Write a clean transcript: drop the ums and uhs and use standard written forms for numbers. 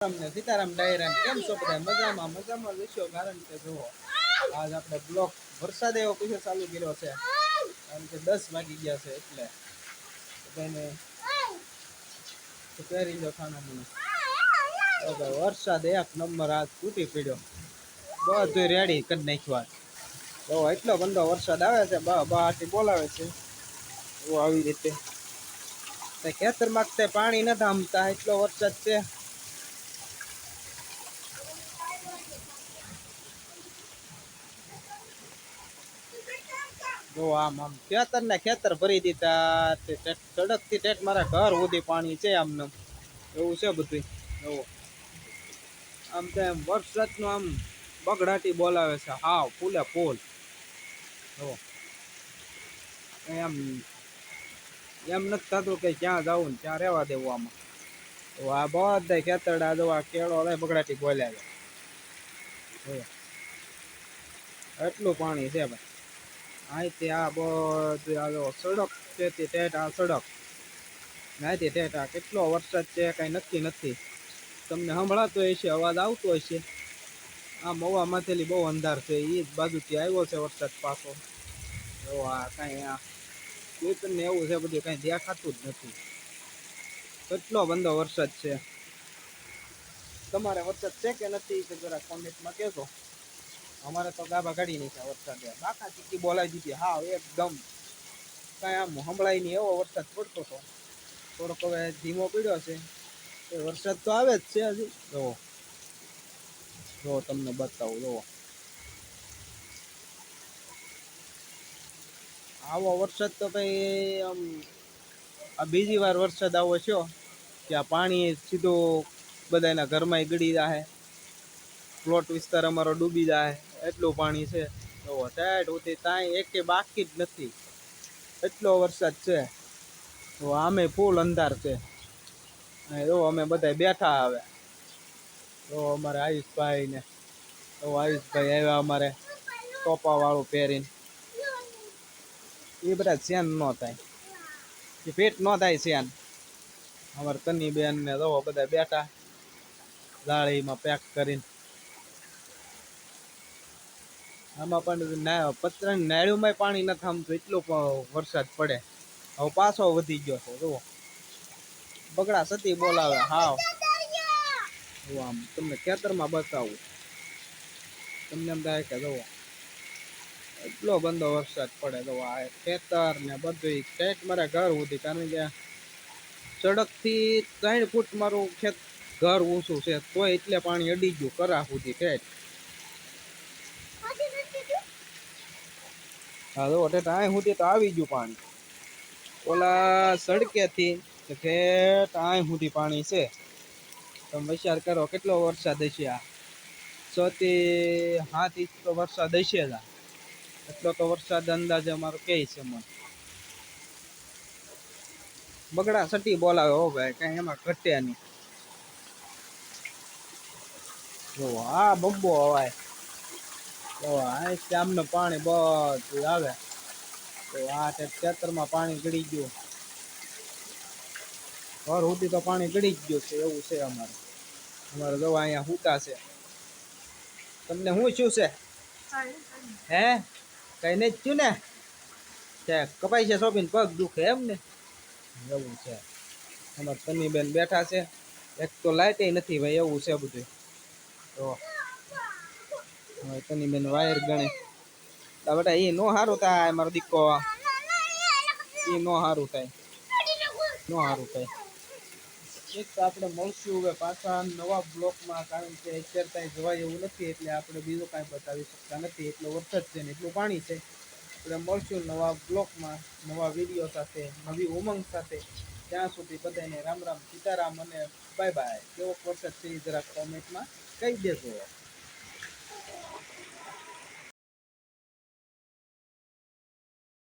સીતારાम ડાયરા કેમ છો બધા? મજામાં મજામાં વિશો. કારણ કે જુઓ આજ આપણે બ્લોક વરસાદ એવો પીછે ચાલુ કર્યો છે, કારણ કે 10 વાગી ગયા છે એટલે બધાને પહેરી લો ખાના મને. વરસાદ એક નંબર આજ તૂટી પડ્યો, બધું રેડી કરી નાખ્યું. તો એટલો બંધો વરસાદ આવે છે, બહારથી બોલાવે છે આવી રીતે. ખેતરમાં પાણી નથી આમતા, એટલો વરસાદ છે. જો આમ ખેતર ને ખેતર ભરી દીધા, સડક થી ઠેઠ મારા ઘર સુધી પાણી છે. આમને એવું છે બધું. આમ તો એમ વરસાદ નું આમ બગડાટી બોલાવે છે, હાવ ફૂલે ફૂલ. એમ એમ નથી થતું કે ક્યાં જવું ને ક્યાં રહેવા દેવું આમાં. તો આ બધા ખેતરડા જો આ કેળો બગડાટી બોલ્યા છે, એટલું પાણી છે ભાઈ. અહીંથી આ બધું સડક તેથી ઠેઠ આ સડક, અહીંથી ઠેઠ આ કેટલો વરસાદ છે કઈ નક્કી નથી. તમને સંભળાતો હશે, અવાજ આવતો હશે. આમ હવા માંથેલી બહુ અંધાર છે, એ જ બાજુથી આવ્યો છે વરસાદ પાછો. જો આ કઈ આ ને એવું છે બધું, કઈ દેખાતું જ નથી. કેટલો બંધો વરસાદ છે. તમારે વરસાદ છે કે નથી તે જરા કોમેન્ટમાં કહેજો. અમારે તો ગાભા ગાડી નહીં થાય વરસાદ, બાકા ચીકી બોલાવી દીધી. હા એકદમ કઈ આમ સંભળાય નહીં એવો વરસાદ પડતો હતો. થોડોક હવે ધીમો પડ્યો છે, વરસાદ તો આવે જ છે હજી. જો તમને બતાવું, જો આવો વરસાદ તો ભાઈ આમ આ બીજી વાર વરસાદ આવો છો કે આ પાણી સીધું બધાના ઘરમાં ગળી જાય, પ્લોટ વિસ્તાર અમારો ડૂબી જાય એટલું પાણી છે. તો ઠેઠ ઉઠી તાઈ એક બાકી જ નથી, એટલો વરસાદ છે. તો આમે ફૂલ અંધાર છે. જો અમે બધા બેઠા આવે. તો અમારે આયુષભાઈ ને આયુષભાઈ આવ્યા અમારે ટોપા વાળું પહેરીને. એ બધા સેન ન થાય, એ પેટ ન થાય સેન. અમારે તની બેન ને જો બધા બેઠા જાળીમાં પેક કરીને. આમાં પણ પતરાની નાળીઓમાં પાણી નથી થામતું, એટલો વરસાદ પડે. હવે પાછો વધી ગયો છે. જુઓ બગડા સતી બોલાવે. હાવ આમ તમને ખેતરમાં બતાવું, તમને એમ થાય કે જુઓ એટલો બંધો વરસાદ પડે. તો આ ખેતર ને બધું ઠેઠ મારા ઘર સુધી, કારણ કે સડક થી 3 ફૂટ મારું ઘર ઊંચું છે, તોય એટલે પાણી અડી ગયું કરા સુધી ઠેઠ. હા જો ઠેઠ અહીં સુધી તો આવી ગયું પાણી. ઓલા સડકે થી ઠેઠ અહીં સુધી પાણી છે. તમે વિચાર કરો કેટલો વરસાદ હશે. આ 6 થી 7 ઇંચ તો વરસાદ હશે જ. એટલો તો વરસાદ અંદાજે અમારો કે છે મને. બગડા સટી બોલાવે હો ભાઈ, કઈ એમાં ઘટે નહીં. જો આ બબ્બો હવાય, તો આ આમને પાણી બધું આવે. તો આ ખેતરમાં પાણી ગળી ગયું, ઘર સુધી તો પાણી ગળી જ ગયું છે. એવું છે અમારે જો અહીંયા હુતા છે. તમને શું છે? હે કઈ નહીં થયું ને? કપાઈ છે સોપીને પગ દુખે એમ ને? એવું છે. અમારે તની બેન બેઠા છે. એક તો લાઈટ નથી ભાઈ, એવું છે બધું. તો તની બેન વાયર ગણે બેટા, એ નો સારું થાય મારો દીકરો, એ નો સારું થાય, નો સારું થાય. એક તો આપણે મળશું હવે પાછા નવા બ્લોકમાં, કારણ કે અત્યારે કાંઈ જવાય એવું નથી, એટલે આપણે બીજું કાંઈ બતાવી શકતા નથી. એટલો વરસાદ છે ને એટલું પાણી છે. આપણે મળશું નવા બ્લોકમાં, નવા વિડીયો સાથે, નવી ઉમંગ સાથે. ત્યાં સુધી બધાને રામ રામ, સીતારામ અને બાય બાય. કેવો વરસાદ છે એ જરાક કોમેન્ટમાં કહી દેજો.